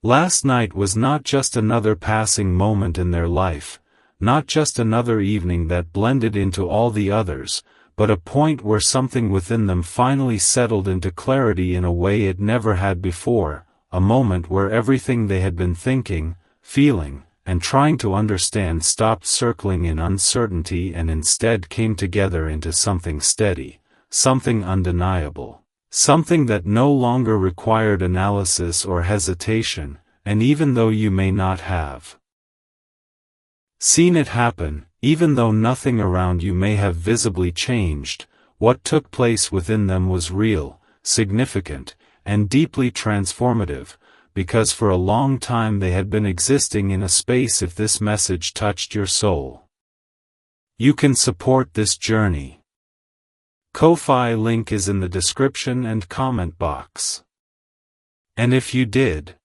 Last night was not just another passing moment in their life, not just another evening that blended into all the others, but a point where something within them finally settled into clarity in a way it never had before, a moment where everything they had been thinking, feeling, and trying to understand stopped circling in uncertainty and instead came together into something steady, something undeniable, something that no longer required analysis or hesitation, and even though you may not have seen it happen, even though nothing around you may have visibly changed, what took place within them was real, significant, and deeply transformative, because for a long time they had been existing in a space. If this message touched your soul, you can support this journey. Ko-fi link is in the description and comment box. And if you did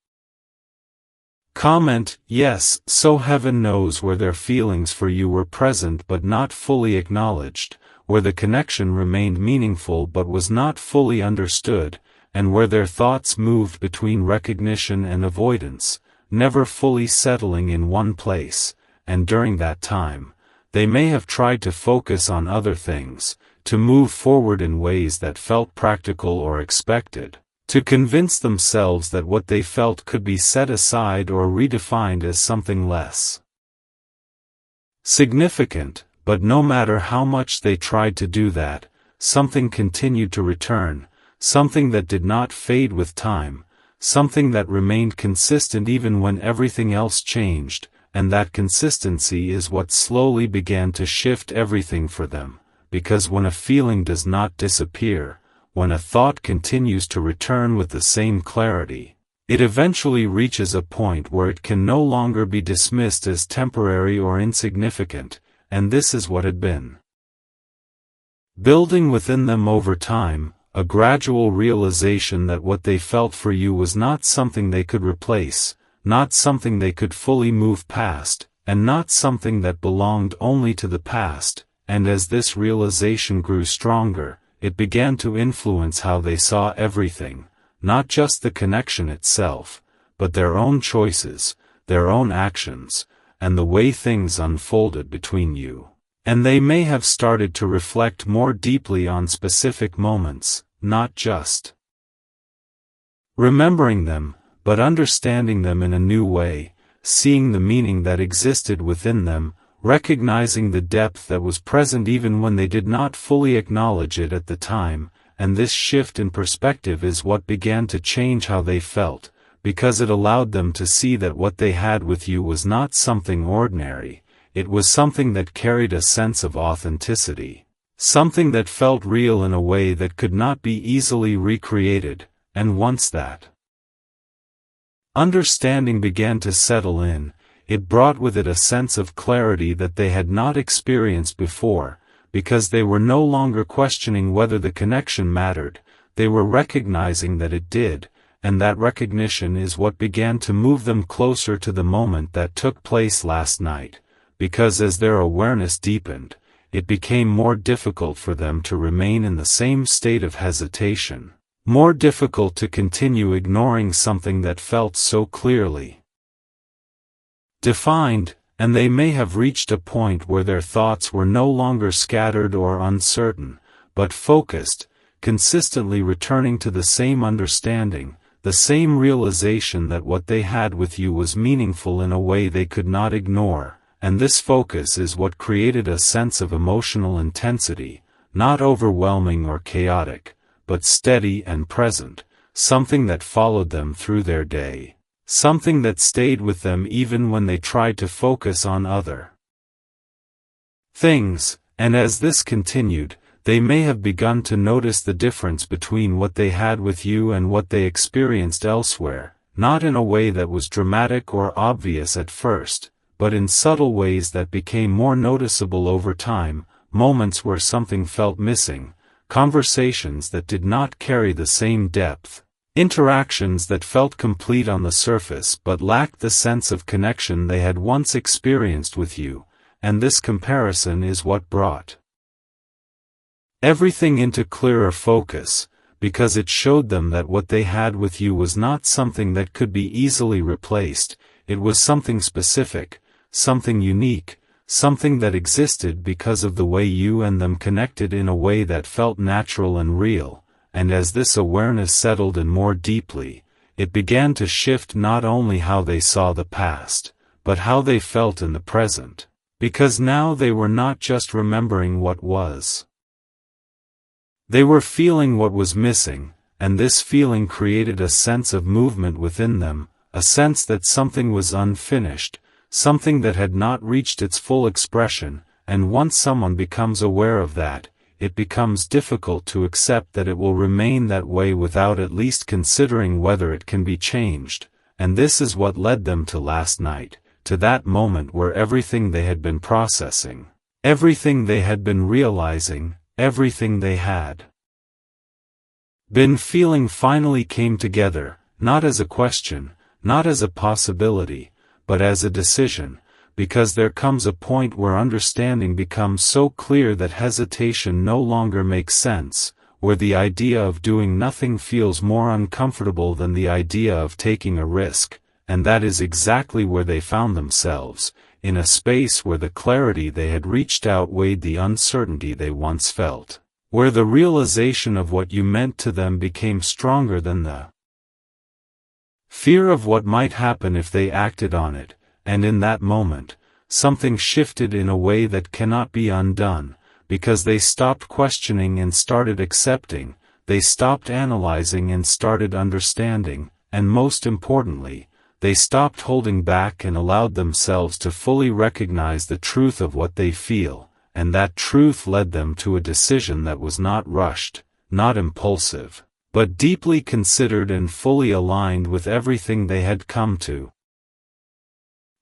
comment, yes, so heaven knows where their feelings for you were present but not fully acknowledged, where the connection remained meaningful but was not fully understood, and where their thoughts moved between recognition and avoidance, never fully settling in one place, and during that time, they may have tried to focus on other things, to move forward in ways that felt practical or expected, to convince themselves that what they felt could be set aside or redefined as something less significant, but no matter how much they tried to do that, something continued to return, something that did not fade with time, something that remained consistent even when everything else changed, and that consistency is what slowly began to shift everything for them, because when a feeling does not disappear, when a thought continues to return with the same clarity, it eventually reaches a point where it can no longer be dismissed as temporary or insignificant, and this is what had been building within them over time, a gradual realization that what they felt for you was not something they could replace, not something they could fully move past, and not something that belonged only to the past, and as this realization grew stronger, it began to influence how they saw everything, not just the connection itself, but their own choices, their own actions, and the way things unfolded between you. And they may have started to reflect more deeply on specific moments, not just remembering them, but understanding them in a new way, seeing the meaning that existed within them, recognizing the depth that was present even when they did not fully acknowledge it at the time, and this shift in perspective is what began to change how they felt, because it allowed them to see that what they had with you was not something ordinary, it was something that carried a sense of authenticity, something that felt real in a way that could not be easily recreated, and once that understanding began to settle in, it brought with it a sense of clarity that they had not experienced before, because they were no longer questioning whether the connection mattered, they were recognizing that it did, and that recognition is what began to move them closer to the moment that took place last night, because as their awareness deepened, it became more difficult for them to remain in the same state of hesitation, more difficult to continue ignoring something that felt so clearly defined, and they may have reached a point where their thoughts were no longer scattered or uncertain, but focused, consistently returning to the same understanding, the same realization that what they had with you was meaningful in a way they could not ignore, and this focus is what created a sense of emotional intensity, not overwhelming or chaotic, but steady and present, something that followed them through their day. Something that stayed with them even when they tried to focus on other things, and as this continued, they may have begun to notice the difference between what they had with you and what they experienced elsewhere, not in a way that was dramatic or obvious at first, but in subtle ways that became more noticeable over time, moments where something felt missing, conversations that did not carry the same depth, interactions that felt complete on the surface but lacked the sense of connection they had once experienced with you, and this comparison is what brought everything into clearer focus, because it showed them that what they had with you was not something that could be easily replaced. It was something specific, something unique, something that existed because of the way you and them connected in a way that felt natural and real. And as this awareness settled in more deeply, it began to shift not only how they saw the past, but how they felt in the present. Because now they were not just remembering what was. They were feeling what was missing, and this feeling created a sense of movement within them, a sense that something was unfinished, something that had not reached its full expression, and once someone becomes aware of that, it becomes difficult to accept that it will remain that way without at least considering whether it can be changed. And this is what led them to last night, to that moment where everything they had been processing, everything they had been realizing, everything they had been feeling finally came together, not as a question, not as a possibility, but as a decision, because there comes a point where understanding becomes so clear that hesitation no longer makes sense, where the idea of doing nothing feels more uncomfortable than the idea of taking a risk, and that is exactly where they found themselves, in a space where the clarity they had reached outweighed the uncertainty they once felt, where the realization of what you meant to them became stronger than the fear of what might happen if they acted on it. And in that moment, something shifted in a way that cannot be undone, because they stopped questioning and started accepting, they stopped analyzing and started understanding, and most importantly, they stopped holding back and allowed themselves to fully recognize the truth of what they feel, and that truth led them to a decision that was not rushed, not impulsive, but deeply considered and fully aligned with everything they had come to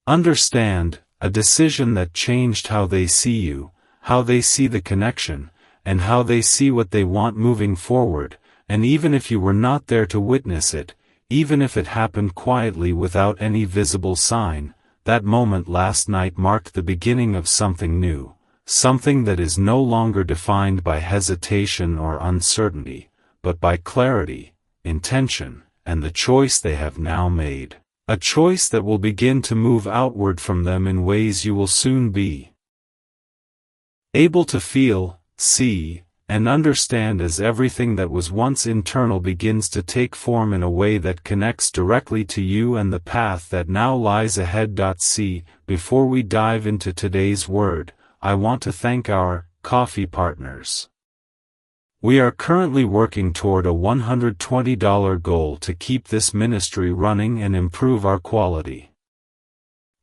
understand, a decision that changed how they see you, how they see the connection, and how they see what they want moving forward. And even if you were not there to witness it, even if it happened quietly without any visible sign, that moment last night marked the beginning of something new, something that is no longer defined by hesitation or uncertainty, but by clarity, intention, and the choice they have now made. A choice that will begin to move outward from them in ways you will soon be able to feel, see, and understand as everything that was once internal begins to take form in a way that connects directly to you and the path that now lies ahead. See, before we dive into today's word, I want to thank our coffee partners. We are currently working toward a $120 goal to keep this ministry running and improve our quality.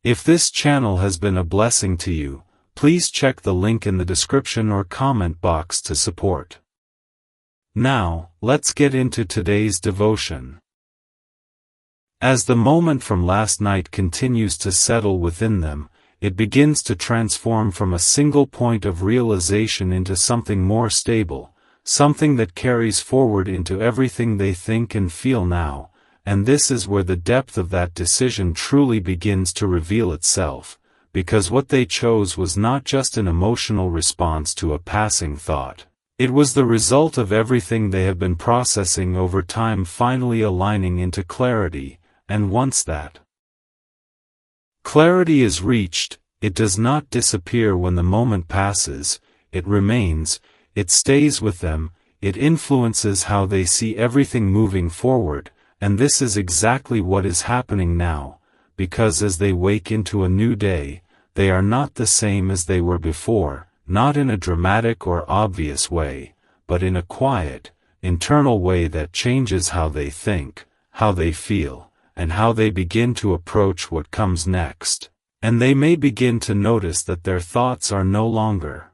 If this channel has been a blessing to you, please check the link in the description or comment box to support. Now, let's get into today's devotion. As the moment from last night continues to settle within them, it begins to transform from a single point of realization into something more stable, something that carries forward into everything they think and feel now, and this is where the depth of that decision truly begins to reveal itself, because what they chose was not just an emotional response to a passing thought. It was the result of everything they have been processing over time finally aligning into clarity, and once that clarity is reached, it does not disappear when the moment passes, it remains. It stays with them, it influences how they see everything moving forward, and this is exactly what is happening now, because as they wake into a new day, they are not the same as they were before, not in a dramatic or obvious way, but in a quiet, internal way that changes how they think, how they feel, and how they begin to approach what comes next. And they may begin to notice that their thoughts are no longer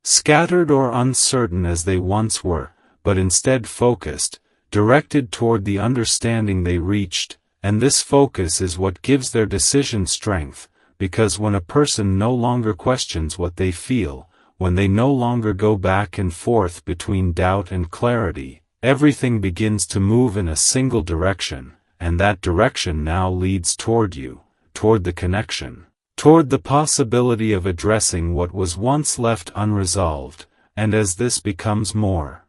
scattered or uncertain as they once were, but instead focused, directed toward the understanding they reached, and this focus is what gives their decision strength, because when a person no longer questions what they feel, when they no longer go back and forth between doubt and clarity, everything begins to move in a single direction, and that direction now leads toward you, toward the connection, toward the possibility of addressing what was once left unresolved, and as this becomes more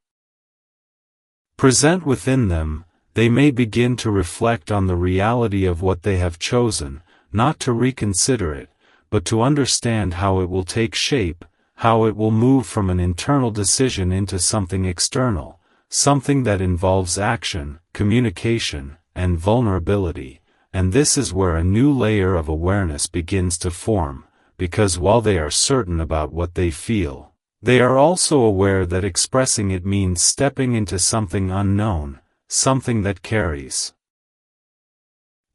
present within them, they may begin to reflect on the reality of what they have chosen, not to reconsider it, but to understand how it will take shape, how it will move from an internal decision into something external, something that involves action, communication, and vulnerability. And this is where a new layer of awareness begins to form, because while they are certain about what they feel, they are also aware that expressing it means stepping into something unknown, something that carries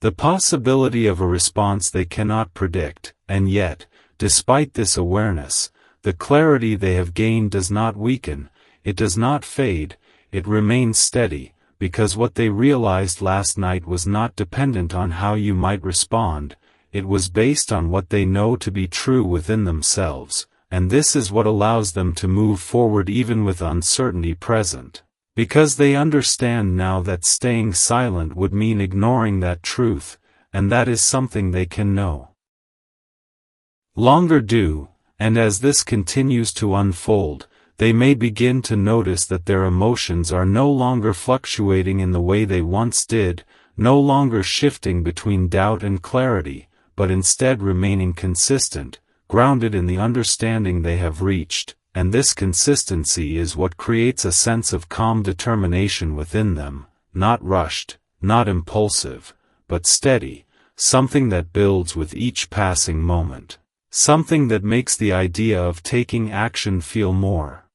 the possibility of a response they cannot predict. And yet, despite this awareness, the clarity they have gained does not weaken, it does not fade, it remains steady, because what they realized last night was not dependent on how you might respond, it was based on what they know to be true within themselves, and this is what allows them to move forward even with uncertainty present. Because they understand now that staying silent would mean ignoring that truth, and that is something they can no longer do, and as this continues to unfold, they may begin to notice that their emotions are no longer fluctuating in the way they once did, no longer shifting between doubt and clarity, but instead remaining consistent, grounded in the understanding they have reached. And this consistency is what creates a sense of calm determination within them, not rushed, not impulsive, but steady, something that builds with each passing moment, something that makes the idea of taking action feel more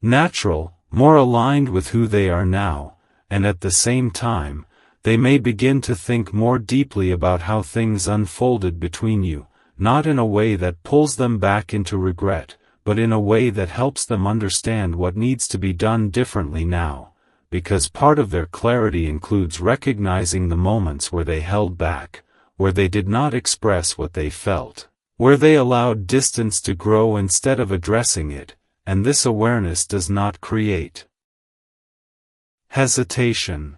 natural, more aligned with who they are now, and at the same time, they may begin to think more deeply about how things unfolded between you, not in a way that pulls them back into regret, but in a way that helps them understand what needs to be done differently now, because part of their clarity includes recognizing the moments where they held back, where they did not express what they felt, where they allowed distance to grow instead of addressing it, and this awareness does not create hesitation.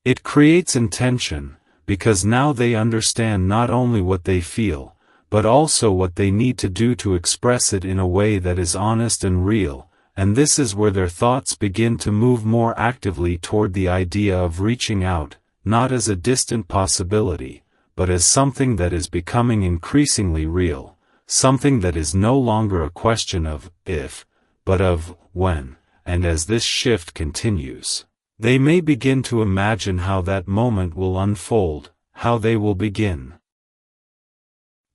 It creates intention, because now they understand not only what they feel, but also what they need to do to express it in a way that is honest and real, and this is where their thoughts begin to move more actively toward the idea of reaching out, not as a distant possibility, but as something that is becoming increasingly real, something that is no longer a question of if, but of when, and as this shift continues, they may begin to imagine how that moment will unfold, how they will begin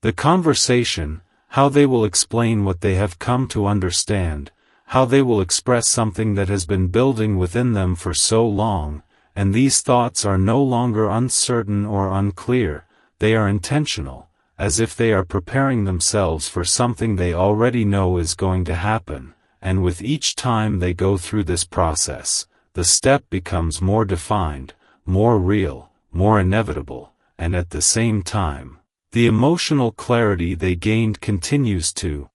the conversation, how they will explain what they have come to understand, how they will express something that has been building within them for so long, and these thoughts are no longer uncertain or unclear, they are intentional, as if they are preparing themselves for something they already know is going to happen, and with each time they go through this process, the step becomes more defined, more real, more inevitable, and at the same time, the emotional clarity they gained continues to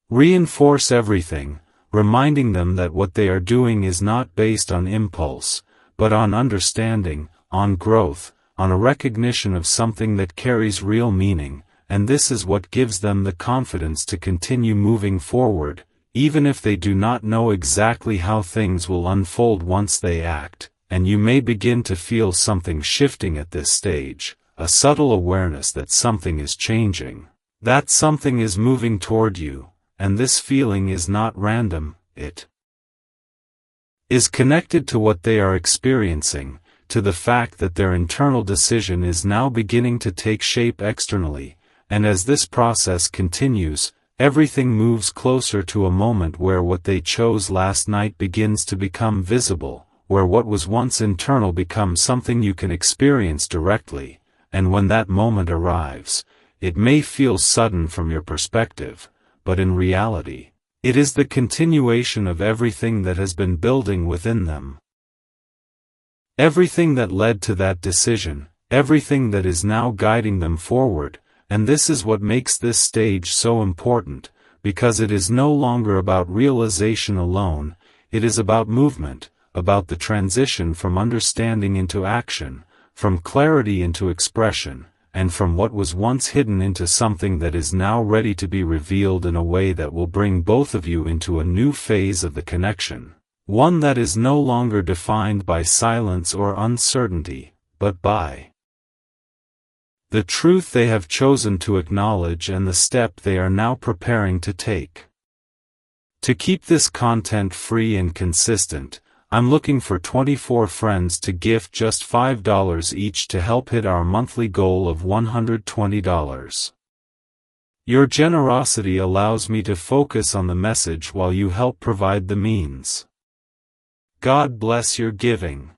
reinforce everything, reminding them that what they are doing is not based on impulse, but on understanding, on growth, on a recognition of something that carries real meaning, and this is what gives them the confidence to continue moving forward, even if they do not know exactly how things will unfold once they act, and you may begin to feel something shifting at this stage. A subtle awareness that something is changing, that something is moving toward you, and this feeling is not random, it is connected to what they are experiencing, to the fact that their internal decision is now beginning to take shape externally, and as this process continues, everything moves closer to a moment where what they chose last night begins to become visible, where what was once internal becomes something you can experience directly. And when that moment arrives, it may feel sudden from your perspective, but in reality, it is the continuation of everything that has been building within them. Everything that led to that decision, everything that is now guiding them forward, and this is what makes this stage so important, because it is no longer about realization alone, it is about movement, about the transition from understanding into action, from clarity into expression, and from what was once hidden into something that is now ready to be revealed in a way that will bring both of you into a new phase of the connection. One that is no longer defined by silence or uncertainty, but by the truth they have chosen to acknowledge and the step they are now preparing to take. To keep this content free and consistent, I'm looking for 24 friends to gift just $5 each to help hit our monthly goal of $120. Your generosity allows me to focus on the message while you help provide the means. God bless your giving.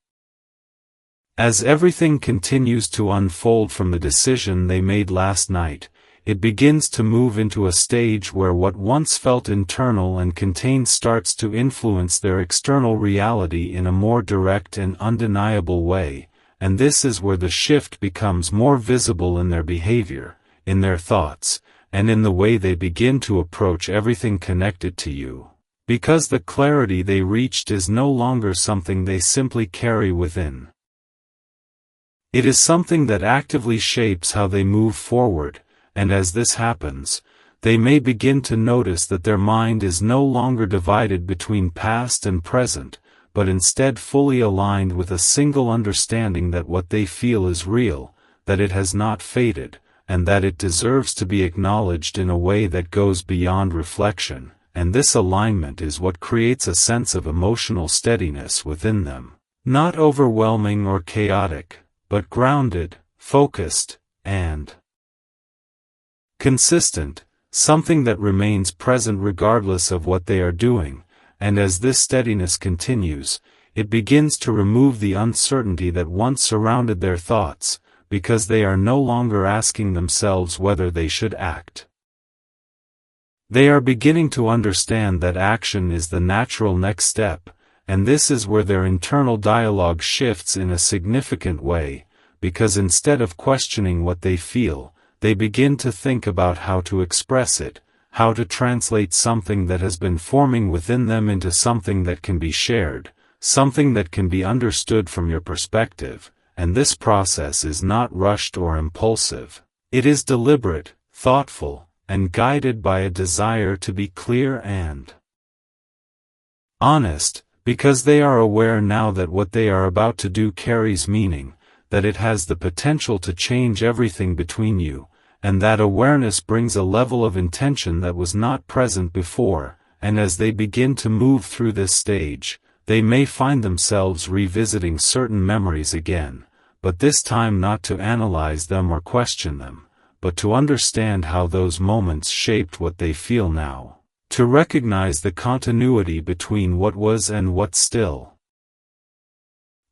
As everything continues to unfold from the decision they made last night, it begins to move into a stage where what once felt internal and contained starts to influence their external reality in a more direct and undeniable way, and this is where the shift becomes more visible in their behavior, in their thoughts, and in the way they begin to approach everything connected to you. Because the clarity they reached is no longer something they simply carry within. It is something that actively shapes how they move forward, and as this happens, they may begin to notice that their mind is no longer divided between past and present, but instead fully aligned with a single understanding that what they feel is real, that it has not faded, and that it deserves to be acknowledged in a way that goes beyond reflection, and this alignment is what creates a sense of emotional steadiness within them. Not overwhelming or chaotic, but grounded, focused, and consistent, something that remains present regardless of what they are doing, and as this steadiness continues, it begins to remove the uncertainty that once surrounded their thoughts, because they are no longer asking themselves whether they should act. They are beginning to understand that action is the natural next step, and this is where their internal dialogue shifts in a significant way, because instead of questioning what they feel, they begin to think about how to express it, how to translate something that has been forming within them into something that can be shared, something that can be understood from your perspective, and this process is not rushed or impulsive. It is deliberate, thoughtful, and guided by a desire to be clear and honest, because they are aware now that what they are about to do carries meaning, that it has the potential to change everything between you, and that awareness brings a level of intention that was not present before, and as they begin to move through this stage, they may find themselves revisiting certain memories again, but this time not to analyze them or question them, but to understand how those moments shaped what they feel now, to recognize the continuity between what was and what still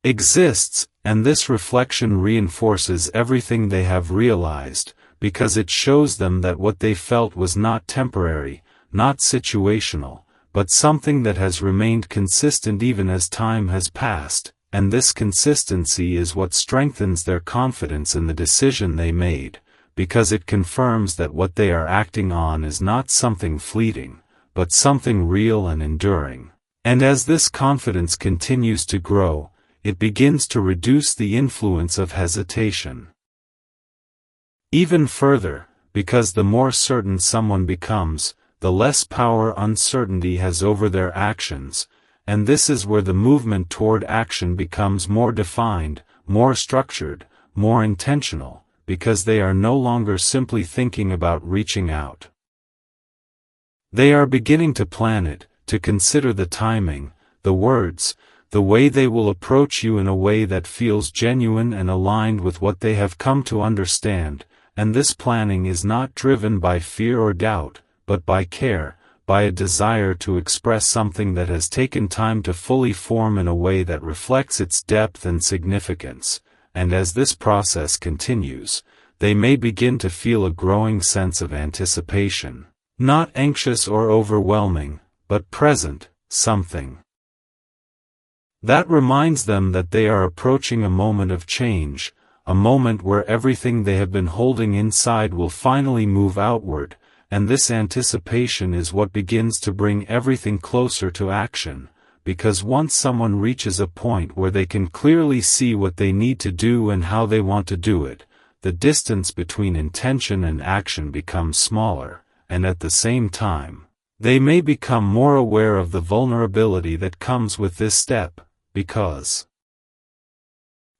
exists, and this reflection reinforces everything they have realized, because it shows them that what they felt was not temporary, not situational, but something that has remained consistent even as time has passed, and this consistency is what strengthens their confidence in the decision they made, because it confirms that what they are acting on is not something fleeting, but something real and enduring. And as this confidence continues to grow, it begins to reduce the influence of hesitation. Even further, because the more certain someone becomes, the less power uncertainty has over their actions, and this is where the movement toward action becomes more defined, more structured, more intentional, because they are no longer simply thinking about reaching out. They are beginning to plan it, to consider the timing, the words, the way they will approach you in a way that feels genuine and aligned with what they have come to understand, and this planning is not driven by fear or doubt, but by care, by a desire to express something that has taken time to fully form in a way that reflects its depth and significance, and as this process continues, they may begin to feel a growing sense of anticipation, not anxious or overwhelming, but present, something that reminds them that they are approaching a moment of change, a moment where everything they have been holding inside will finally move outward, and this anticipation is what begins to bring everything closer to action, because once someone reaches a point where they can clearly see what they need to do and how they want to do it, the distance between intention and action becomes smaller, and at the same time, they may become more aware of the vulnerability that comes with this step, because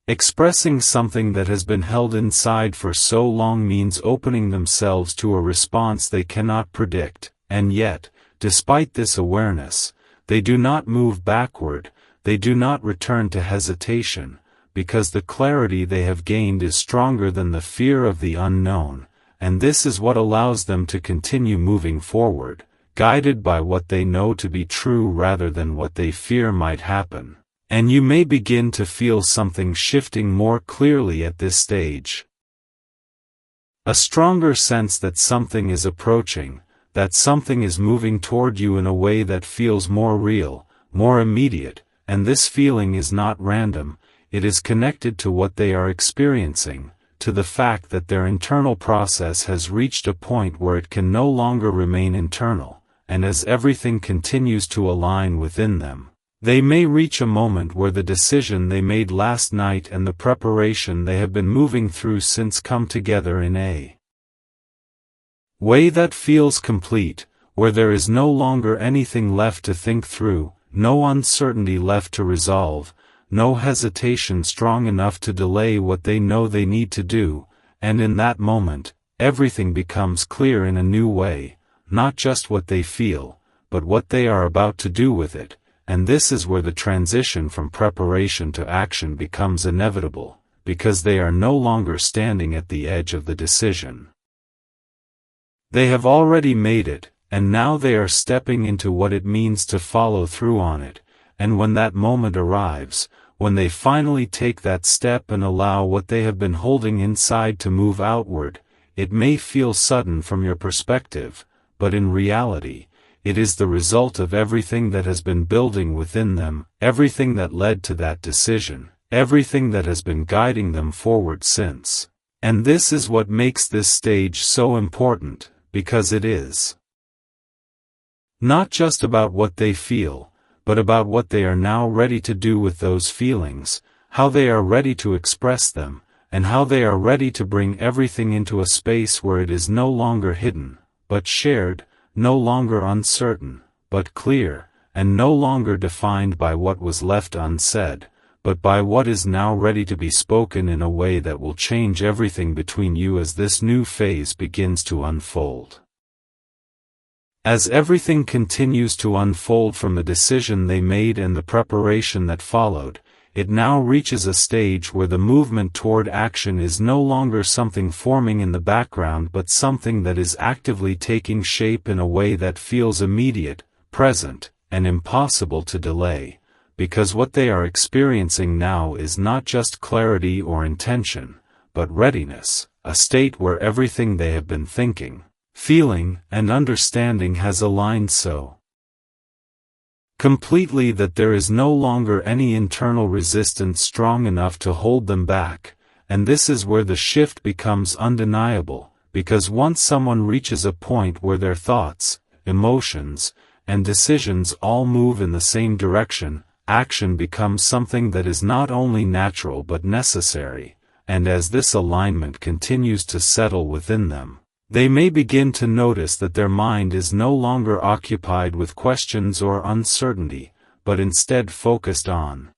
expressing something that has been held inside for so long means opening themselves to a response they cannot predict, and yet, despite this awareness, they do not move backward, they do not return to hesitation, because the clarity they have gained is stronger than the fear of the unknown, and this is what allows them to continue moving forward, guided by what they know to be true rather than what they fear might happen. And you may begin to feel something shifting more clearly at this stage. A stronger sense that something is approaching, that something is moving toward you in a way that feels more real, more immediate, and this feeling is not random, it is connected to what they are experiencing, to the fact that their internal process has reached a point where it can no longer remain internal, and as everything continues to align within them, they may reach a moment where the decision they made last night and the preparation they have been moving through since come together in a way that feels complete, where there is no longer anything left to think through, no uncertainty left to resolve, no hesitation strong enough to delay what they know they need to do, and in that moment, everything becomes clear in a new way, not just what they feel, but what they are about to do with it. And this is where the transition from preparation to action becomes inevitable, because they are no longer standing at the edge of the decision. They have already made it, and now they are stepping into what it means to follow through on it, and when that moment arrives, when they finally take that step and allow what they have been holding inside to move outward, it may feel sudden from your perspective, but in reality, it is the result of everything that has been building within them, everything that led to that decision, everything that has been guiding them forward since. And this is what makes this stage so important, because it is not just about what they feel, but about what they are now ready to do with those feelings, how they are ready to express them, and how they are ready to bring everything into a space where it is no longer hidden, but shared, no longer uncertain, but clear, and no longer defined by what was left unsaid, but by what is now ready to be spoken in a way that will change everything between you as this new phase begins to unfold. As everything continues to unfold from the decision they made and the preparation that followed, it now reaches a stage where the movement toward action is no longer something forming in the background but something that is actively taking shape in a way that feels immediate, present, and impossible to delay, because what they are experiencing now is not just clarity or intention, but readiness, a state where everything they have been thinking, feeling, and understanding has aligned so completely that there is no longer any internal resistance strong enough to hold them back, and this is where the shift becomes undeniable, because once someone reaches a point where their thoughts, emotions, and decisions all move in the same direction, action becomes something that is not only natural but necessary, and as this alignment continues to settle within them, they may begin to notice that their mind is no longer occupied with questions or uncertainty, but instead focused on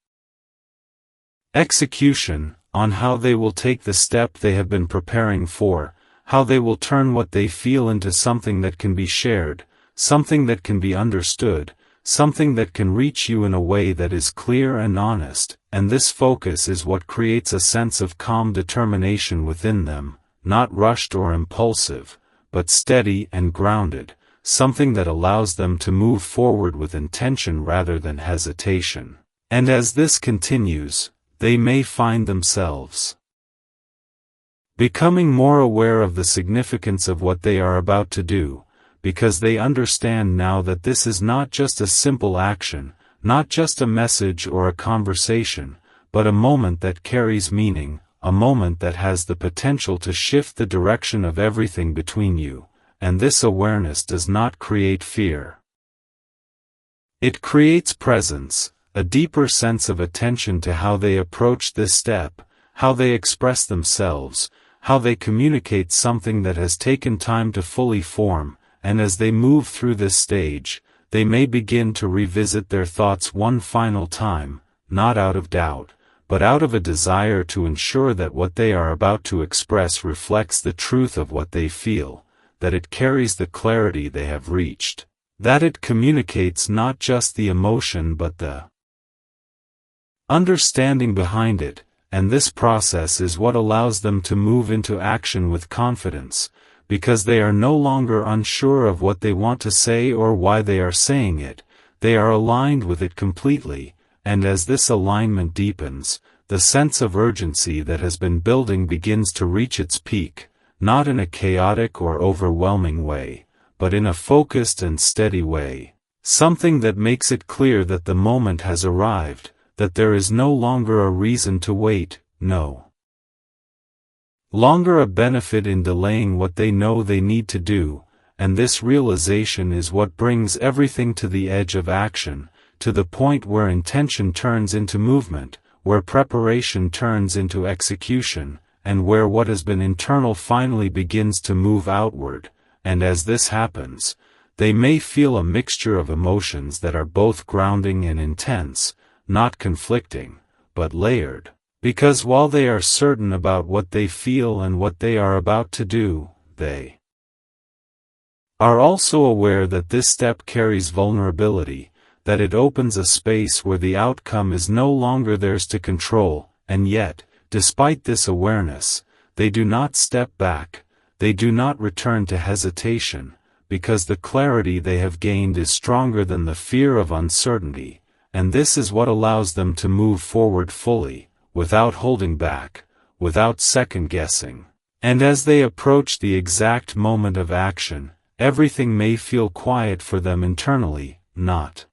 execution, on how they will take the step they have been preparing for, how they will turn what they feel into something that can be shared, something that can be understood, something that can reach you in a way that is clear and honest, and this focus is what creates a sense of calm determination within them, not rushed or impulsive, but steady and grounded, something that allows them to move forward with intention rather than hesitation. And as this continues, they may find themselves becoming more aware of the significance of what they are about to do, because they understand now that this is not just a simple action, not just a message or a conversation, but a moment that carries meaning, a moment that has the potential to shift the direction of everything between you, and this awareness does not create fear. It creates presence, a deeper sense of attention to how they approach this step, how they express themselves, how they communicate something that has taken time to fully form, and as they move through this stage, they may begin to revisit their thoughts one final time, not out of doubt, but out of a desire to ensure that what they are about to express reflects the truth of what they feel, that it carries the clarity they have reached, that it communicates not just the emotion but the understanding behind it, and this process is what allows them to move into action with confidence, because they are no longer unsure of what they want to say or why they are saying it, they are aligned with it completely, and as this alignment deepens, the sense of urgency that has been building begins to reach its peak, not in a chaotic or overwhelming way, but in a focused and steady way, something that makes it clear that the moment has arrived, that there is no longer a reason to wait, no longer a benefit in delaying what they know they need to do, and this realization is what brings everything to the edge of action, to the point where intention turns into movement, where preparation turns into execution, and where what has been internal finally begins to move outward, and as this happens, they may feel a mixture of emotions that are both grounding and intense, not conflicting, but layered. Because while they are certain about what they feel and what they are about to do, they are also aware that this step carries vulnerability, that it opens a space where the outcome is no longer theirs to control, and yet, despite this awareness, they do not step back, they do not return to hesitation, because the clarity they have gained is stronger than the fear of uncertainty, and this is what allows them to move forward fully, without holding back, without second-guessing. And as they approach the exact moment of action, everything may feel quiet for them internally, not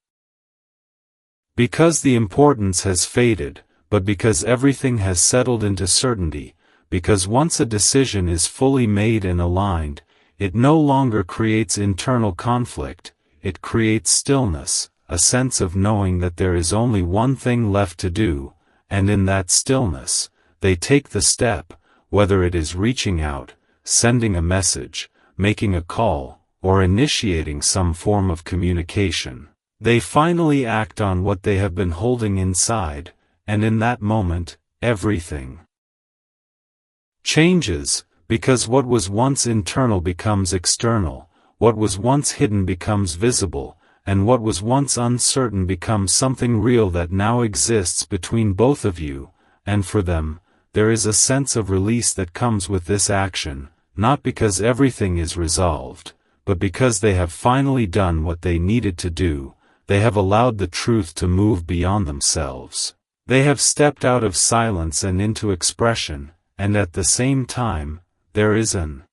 because the importance has faded, but because everything has settled into certainty, because once a decision is fully made and aligned, it no longer creates internal conflict, it creates stillness, a sense of knowing that there is only one thing left to do, and in that stillness, they take the step, whether it is reaching out, sending a message, making a call, or initiating some form of communication. They finally act on what they have been holding inside, and in that moment, everything changes, because what was once internal becomes external, what was once hidden becomes visible, and what was once uncertain becomes something real that now exists between both of you, and for them, there is a sense of release that comes with this action, not because everything is resolved, but because they have finally done what they needed to do, they have allowed the truth to move beyond themselves. They have stepped out of silence and into expression, and at the same time, there is an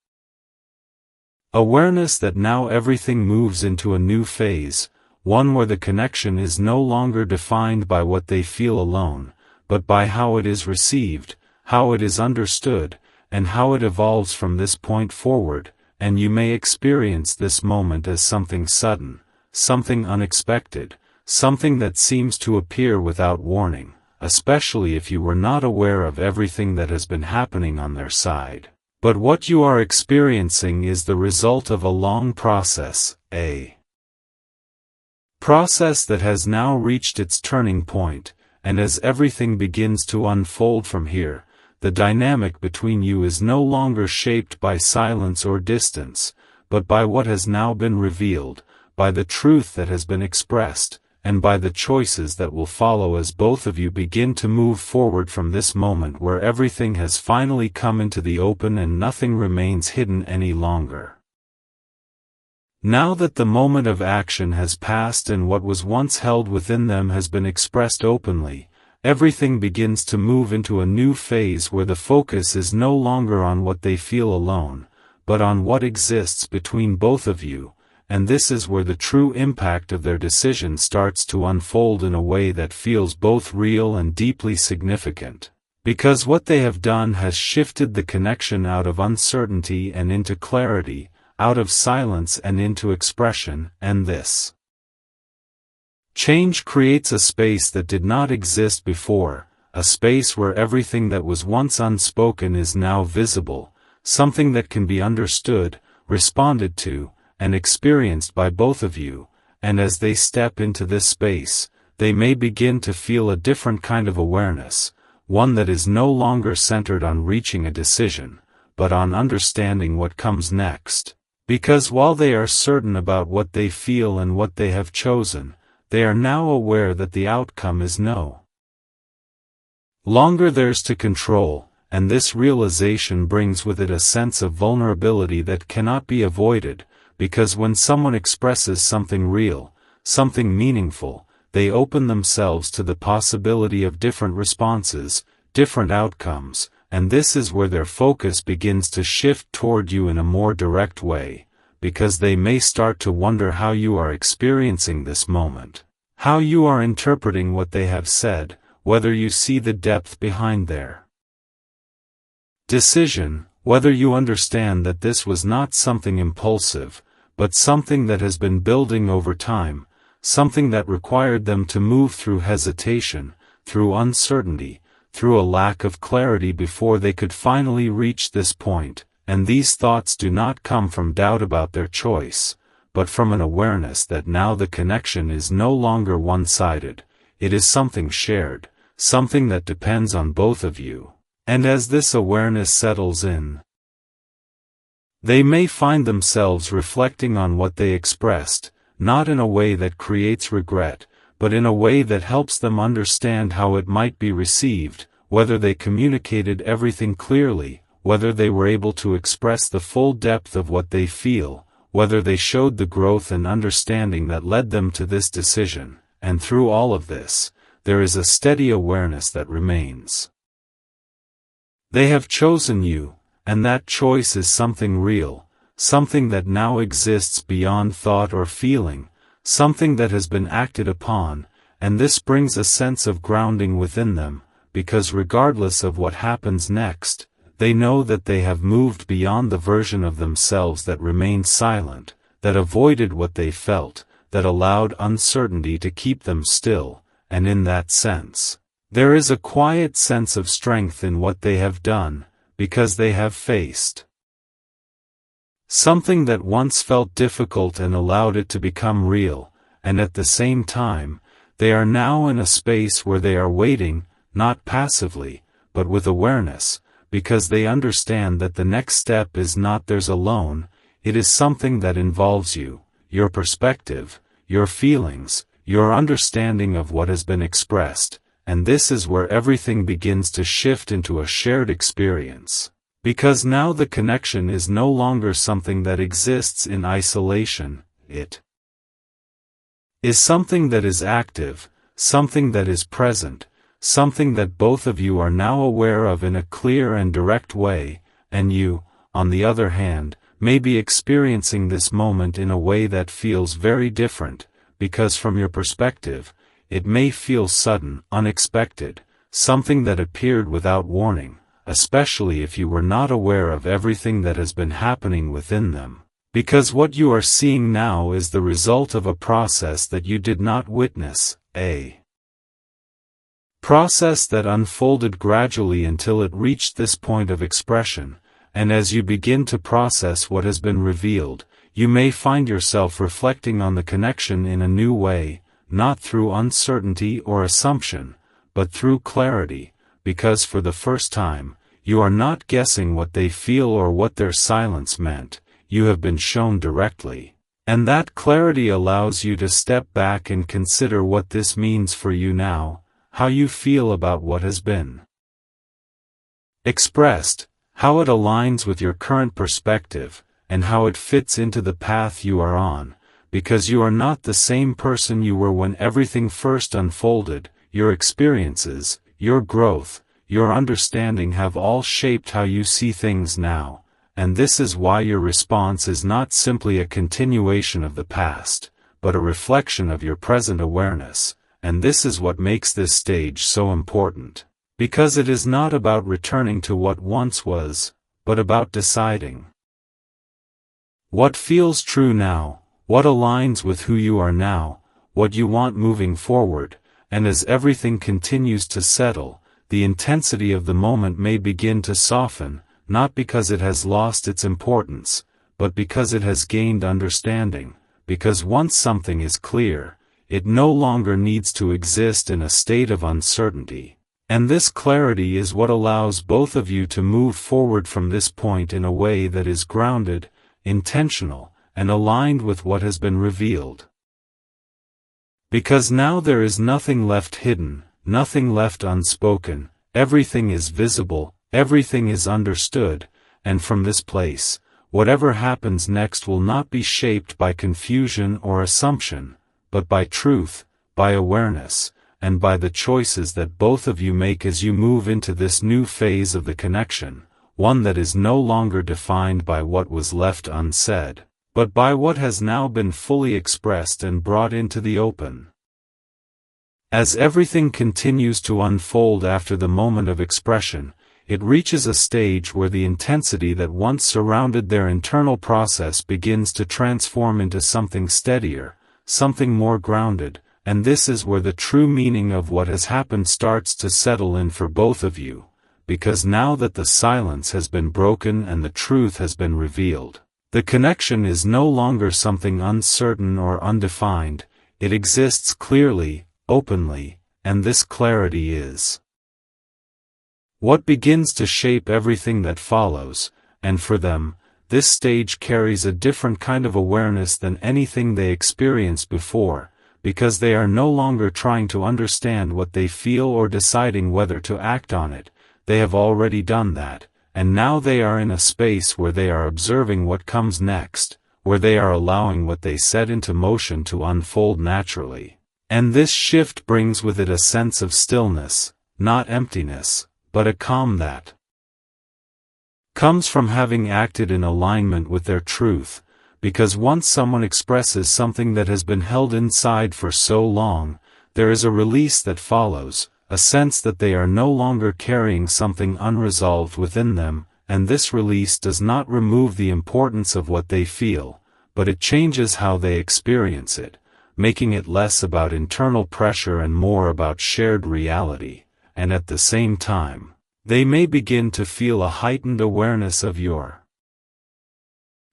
awareness that now everything moves into a new phase, one where the connection is no longer defined by what they feel alone, but by how it is received, how it is understood, and how it evolves from this point forward, and you may experience this moment as something sudden, something unexpected, something that seems to appear without warning, especially if you were not aware of everything that has been happening on their side. But what you are experiencing is the result of a long process, a process that has now reached its turning point, and as everything begins to unfold from here, the dynamic between you is no longer shaped by silence or distance, but by what has now been revealed, by the truth that has been expressed, and by the choices that will follow as both of you begin to move forward from this moment where everything has finally come into the open and nothing remains hidden any longer. Now that the moment of action has passed and what was once held within them has been expressed openly, everything begins to move into a new phase where the focus is no longer on what they feel alone, but on what exists between both of you, and this is where the true impact of their decision starts to unfold in a way that feels both real and deeply significant. Because what they have done has shifted the connection out of uncertainty and into clarity, out of silence and into expression, and this change creates a space that did not exist before, a space where everything that was once unspoken is now visible, something that can be understood, responded to, and experienced by both of you, and as they step into this space, they may begin to feel a different kind of awareness, one that is no longer centered on reaching a decision, but on understanding what comes next. Because while they are certain about what they feel and what they have chosen, they are now aware that the outcome is no longer theirs to control, and this realization brings with it a sense of vulnerability that cannot be avoided, because when someone expresses something real, something meaningful, they open themselves to the possibility of different responses, different outcomes, and this is where their focus begins to shift toward you in a more direct way, because they may start to wonder how you are experiencing this moment, how you are interpreting what they have said, whether you see the depth behind their decision, whether you understand that this was not something impulsive, but something that has been building over time, something that required them to move through hesitation, through uncertainty, through a lack of clarity before they could finally reach this point, and these thoughts do not come from doubt about their choice, but from an awareness that now the connection is no longer one-sided, it is something shared, something that depends on both of you. And as this awareness settles in, they may find themselves reflecting on what they expressed, not in a way that creates regret, but in a way that helps them understand how it might be received, whether they communicated everything clearly, whether they were able to express the full depth of what they feel, whether they showed the growth and understanding that led them to this decision, and through all of this, there is a steady awareness that remains. They have chosen you, and that choice is something real, something that now exists beyond thought or feeling, something that has been acted upon, and this brings a sense of grounding within them, because regardless of what happens next, they know that they have moved beyond the version of themselves that remained silent, that avoided what they felt, that allowed uncertainty to keep them still, and in that sense, there is a quiet sense of strength in what they have done, because they have faced something that once felt difficult and allowed it to become real, and at the same time, they are now in a space where they are waiting, not passively, but with awareness, because they understand that the next step is not theirs alone, it is something that involves you, your perspective, your feelings, your understanding of what has been expressed, and this is where everything begins to shift into a shared experience. Because now the connection is no longer something that exists in isolation, it is something that is active, something that is present, something that both of you are now aware of in a clear and direct way, and you, on the other hand, may be experiencing this moment in a way that feels very different, because from your perspective, it may feel sudden, unexpected, something that appeared without warning, especially if you were not aware of everything that has been happening within them. Because what you are seeing now is the result of a process that you did not witness, a process that unfolded gradually until it reached this point of expression, and as you begin to process what has been revealed, you may find yourself reflecting on the connection in a new way, not through uncertainty or assumption, but through clarity, because for the first time, you are not guessing what they feel or what their silence meant, you have been shown directly. And that clarity allows you to step back and consider what this means for you now, how you feel about what has been expressed, how it aligns with your current perspective, and how it fits into the path you are on, because you are not the same person you were when everything first unfolded. Your experiences, your growth, your understanding have all shaped how you see things now, and this is why your response is not simply a continuation of the past, but a reflection of your present awareness, and this is what makes this stage so important. Because it is not about returning to what once was, but about deciding what feels true now, what aligns with who you are now, what you want moving forward, and as everything continues to settle, the intensity of the moment may begin to soften, not because it has lost its importance, but because it has gained understanding, because once something is clear, it no longer needs to exist in a state of uncertainty. And this clarity is what allows both of you to move forward from this point in a way that is grounded, intentional, and aligned with what has been revealed. Because now there is nothing left hidden, nothing left unspoken, everything is visible, everything is understood, and from this place, whatever happens next will not be shaped by confusion or assumption, but by truth, by awareness, and by the choices that both of you make as you move into this new phase of the connection, one that is no longer defined by what was left unsaid, but by what has now been fully expressed and brought into the open. As everything continues to unfold after the moment of expression, it reaches a stage where the intensity that once surrounded their internal process begins to transform into something steadier, something more grounded, and this is where the true meaning of what has happened starts to settle in for both of you, because now that the silence has been broken and the truth has been revealed, the connection is no longer something uncertain or undefined, it exists clearly, openly, and this clarity is what begins to shape everything that follows, and for them, this stage carries a different kind of awareness than anything they experienced before, because they are no longer trying to understand what they feel or deciding whether to act on it, they have already done that, and now they are in a space where they are observing what comes next, where they are allowing what they set into motion to unfold naturally. And this shift brings with it a sense of stillness, not emptiness, but a calm that comes from having acted in alignment with their truth, because once someone expresses something that has been held inside for so long, there is a release that follows, a sense that they are no longer carrying something unresolved within them, and this release does not remove the importance of what they feel, but it changes how they experience it, making it less about internal pressure and more about shared reality, and at the same time, they may begin to feel a heightened awareness of your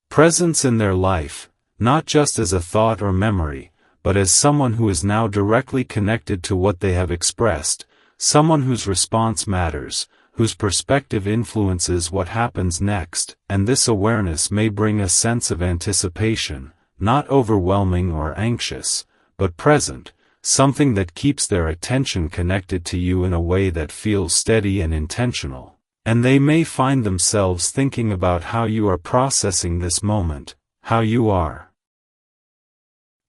presence in their life, not just as a thought or memory, but as someone who is now directly connected to what they have expressed, someone whose response matters, whose perspective influences what happens next, and this awareness may bring a sense of anticipation, not overwhelming or anxious, but present, something that keeps their attention connected to you in a way that feels steady and intentional, and they may find themselves thinking about how you are processing this moment, how you are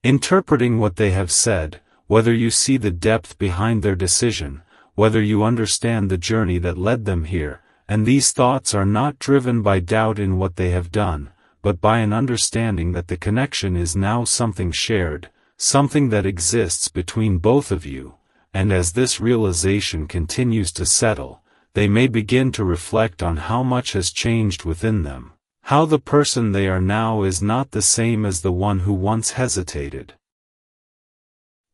interpreting what they have said, whether you see the depth behind their decision, whether you understand the journey that led them here, and these thoughts are not driven by doubt in what they have done, but by an understanding that the connection is now something shared, something that exists between both of you, and as this realization continues to settle, they may begin to reflect on how much has changed within them, how the person they are now is not the same as the one who once hesitated,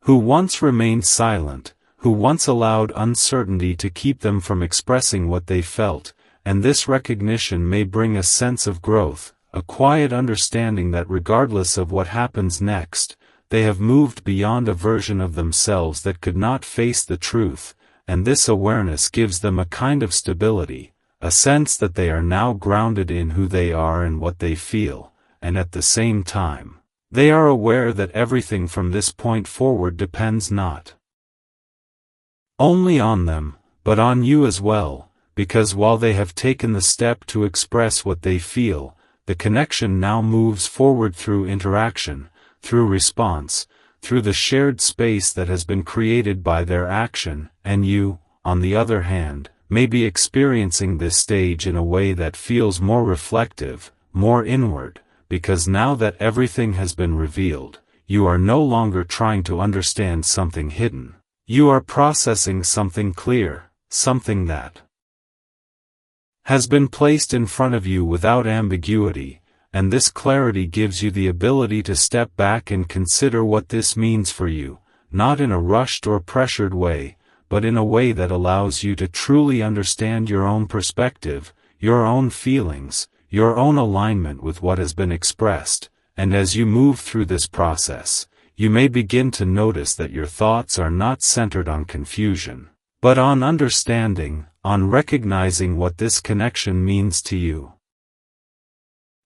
who once remained silent, who once allowed uncertainty to keep them from expressing what they felt, and this recognition may bring a sense of growth, a quiet understanding that regardless of what happens next, they have moved beyond a version of themselves that could not face the truth, and this awareness gives them a kind of stability, a sense that they are now grounded in who they are and what they feel, and at the same time, they are aware that everything from this point forward depends not only on them, but on you as well, because while they have taken the step to express what they feel, the connection now moves forward through interaction, through response, through the shared space that has been created by their action, and you, on the other hand, may be experiencing this stage in a way that feels more reflective, more inward, because now that everything has been revealed, you are no longer trying to understand something hidden. You are processing something clear, something that has been placed in front of you without ambiguity, and this clarity gives you the ability to step back and consider what this means for you, not in a rushed or pressured way, but in a way that allows you to truly understand your own perspective, your own feelings, your own alignment with what has been expressed, and as you move through this process, you may begin to notice that your thoughts are not centered on confusion, but on understanding, on recognizing what this connection means to you.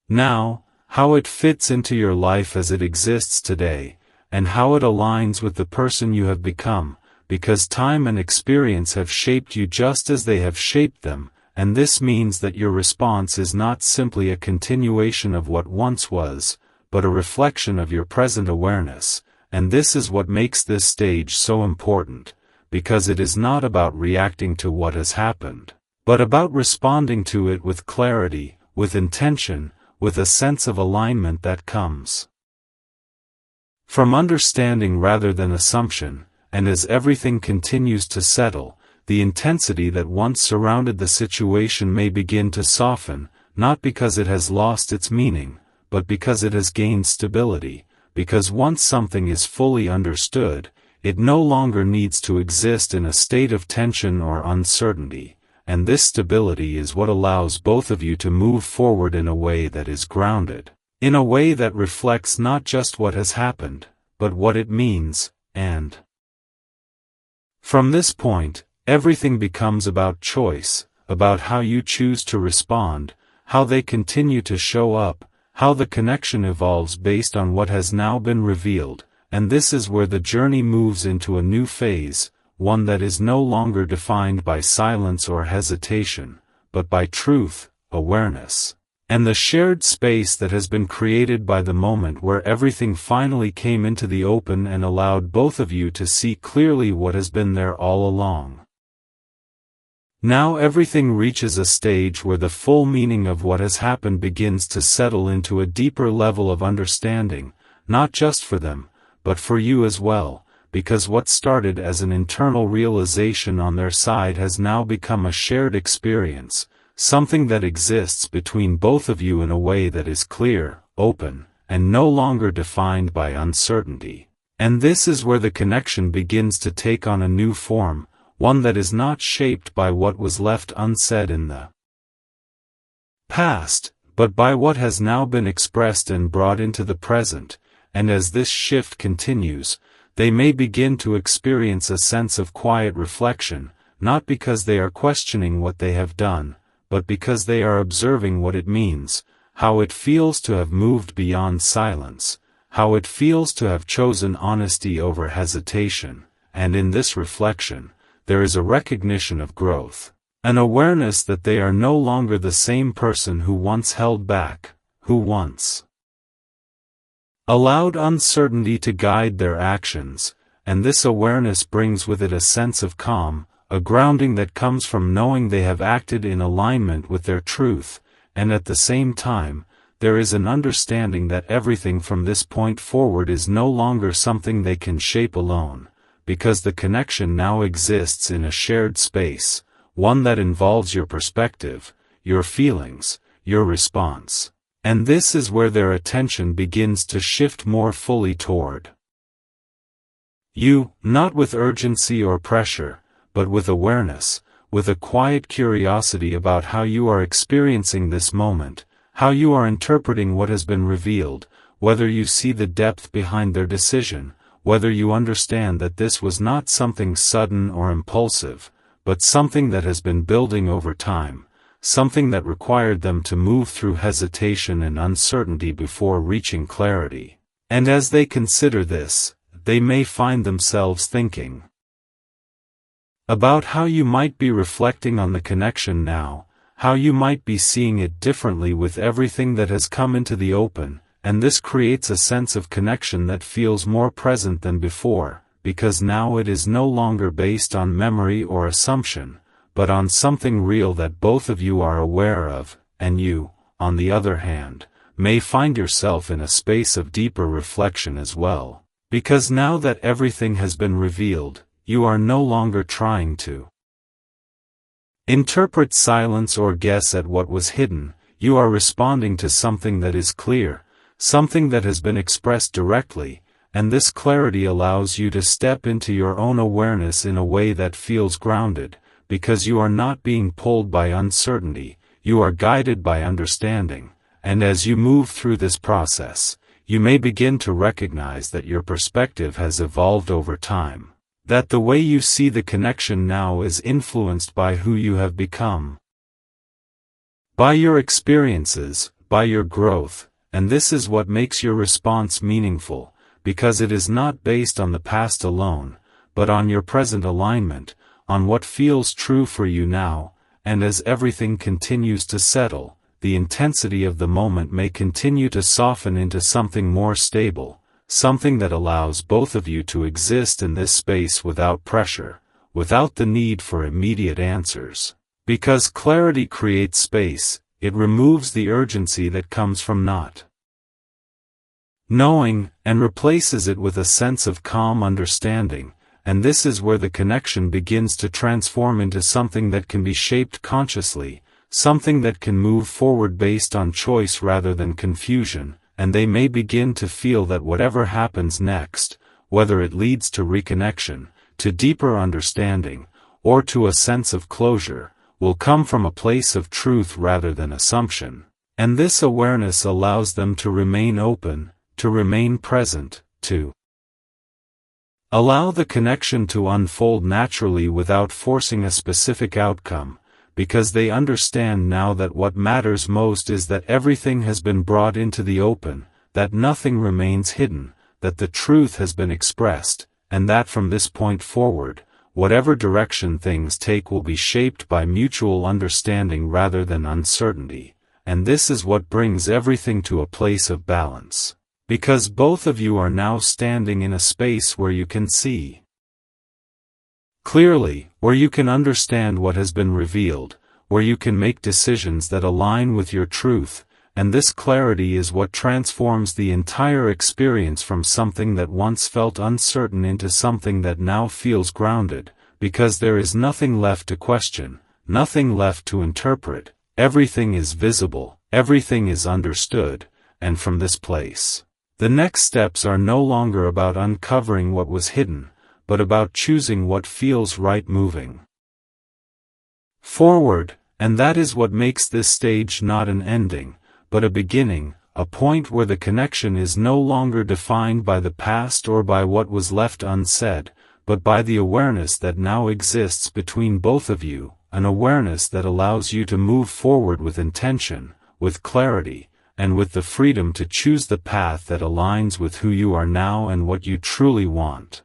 Now, how it fits into your life as it exists today, and how it aligns with the person you have become, because time and experience have shaped you just as they have shaped them, and this means that your response is not simply a continuation of what once was, but a reflection of your present awareness, and this is what makes this stage so important, because it is not about reacting to what has happened, but about responding to it with clarity, with intention, with a sense of alignment that comes from understanding rather than assumption. And as everything continues to settle, the intensity that once surrounded the situation may begin to soften, not because it has lost its meaning, but because it has gained stability, because once something is fully understood, it no longer needs to exist in a state of tension or uncertainty, and this stability is what allows both of you to move forward in a way that is grounded, in a way that reflects not just what has happened, but what it means, and from this point, everything becomes about choice, about how you choose to respond, how they continue to show up, how the connection evolves based on what has now been revealed, and this is where the journey moves into a new phase, one that is no longer defined by silence or hesitation, but by truth, awareness, and the shared space that has been created by the moment where everything finally came into the open and allowed both of you to see clearly what has been there all along. Now everything reaches a stage where the full meaning of what has happened begins to settle into a deeper level of understanding, not just for them, but for you as well, because what started as an internal realization on their side has now become a shared experience, something that exists between both of you in a way that is clear, open, and no longer defined by uncertainty. And this is where the connection begins to take on a new form, one that is not shaped by what was left unsaid in the past, but by what has now been expressed and brought into the present, and as this shift continues, they may begin to experience a sense of quiet reflection, not because they are questioning what they have done, but because they are observing what it means, how it feels to have moved beyond silence, how it feels to have chosen honesty over hesitation, and in this reflection, there is a recognition of growth, an awareness that they are no longer the same person who once held back, who once allowed uncertainty to guide their actions, and this awareness brings with it a sense of calm, a grounding that comes from knowing they have acted in alignment with their truth, and at the same time, there is an understanding that everything from this point forward is no longer something they can shape alone, because the connection now exists in a shared space, one that involves your perspective, your feelings, your response. And this is where their attention begins to shift more fully toward you, not with urgency or pressure, but with awareness, with a quiet curiosity about how you are experiencing this moment, how you are interpreting what has been revealed, whether you see the depth behind their decision, whether you understand that this was not something sudden or impulsive, but something that has been building over time, something that required them to move through hesitation and uncertainty before reaching clarity. And as they consider this, they may find themselves thinking about how you might be reflecting on the connection now, how you might be seeing it differently with everything that has come into the open, and this creates a sense of connection that feels more present than before, because now it is no longer based on memory or assumption, but on something real that both of you are aware of, and you, on the other hand, may find yourself in a space of deeper reflection as well, because now that everything has been revealed, you are no longer trying to interpret silence or guess at what was hidden, you are responding to something that is clear, something that has been expressed directly, and this clarity allows you to step into your own awareness in a way that feels grounded, because you are not being pulled by uncertainty, you are guided by understanding, and as you move through this process, you may begin to recognize that your perspective has evolved over time, that the way you see the connection now is influenced by who you have become, by your experiences, by your growth, and this is what makes your response meaningful, because it is not based on the past alone, but on your present alignment, on what feels true for you now, and as everything continues to settle, the intensity of the moment may continue to soften into something more stable, something that allows both of you to exist in this space without pressure, without the need for immediate answers. Because clarity creates space, it removes the urgency that comes from not knowing, and replaces it with a sense of calm understanding, and this is where the connection begins to transform into something that can be shaped consciously, something that can move forward based on choice rather than confusion, and they may begin to feel that whatever happens next, whether it leads to reconnection, to deeper understanding, or to a sense of closure, will come from a place of truth rather than assumption, and this awareness allows them to remain open, to remain present, to allow the connection to unfold naturally without forcing a specific outcome, because they understand now that what matters most is that everything has been brought into the open, that nothing remains hidden, that the truth has been expressed, and that from this point forward, whatever direction things take will be shaped by mutual understanding rather than uncertainty, and this is what brings everything to a place of balance. Because both of you are now standing in a space where you can see clearly, where you can understand what has been revealed, where you can make decisions that align with your truth, and this clarity is what transforms the entire experience from something that once felt uncertain into something that now feels grounded, because there is nothing left to question, nothing left to interpret, everything is visible, everything is understood, and from this place, the next steps are no longer about uncovering what was hidden, but about choosing what feels right moving forward, and that is what makes this stage not an ending, but a beginning, a point where the connection is no longer defined by the past or by what was left unsaid, but by the awareness that now exists between both of you, an awareness that allows you to move forward with intention, with clarity, and with the freedom to choose the path that aligns with who you are now and what you truly want.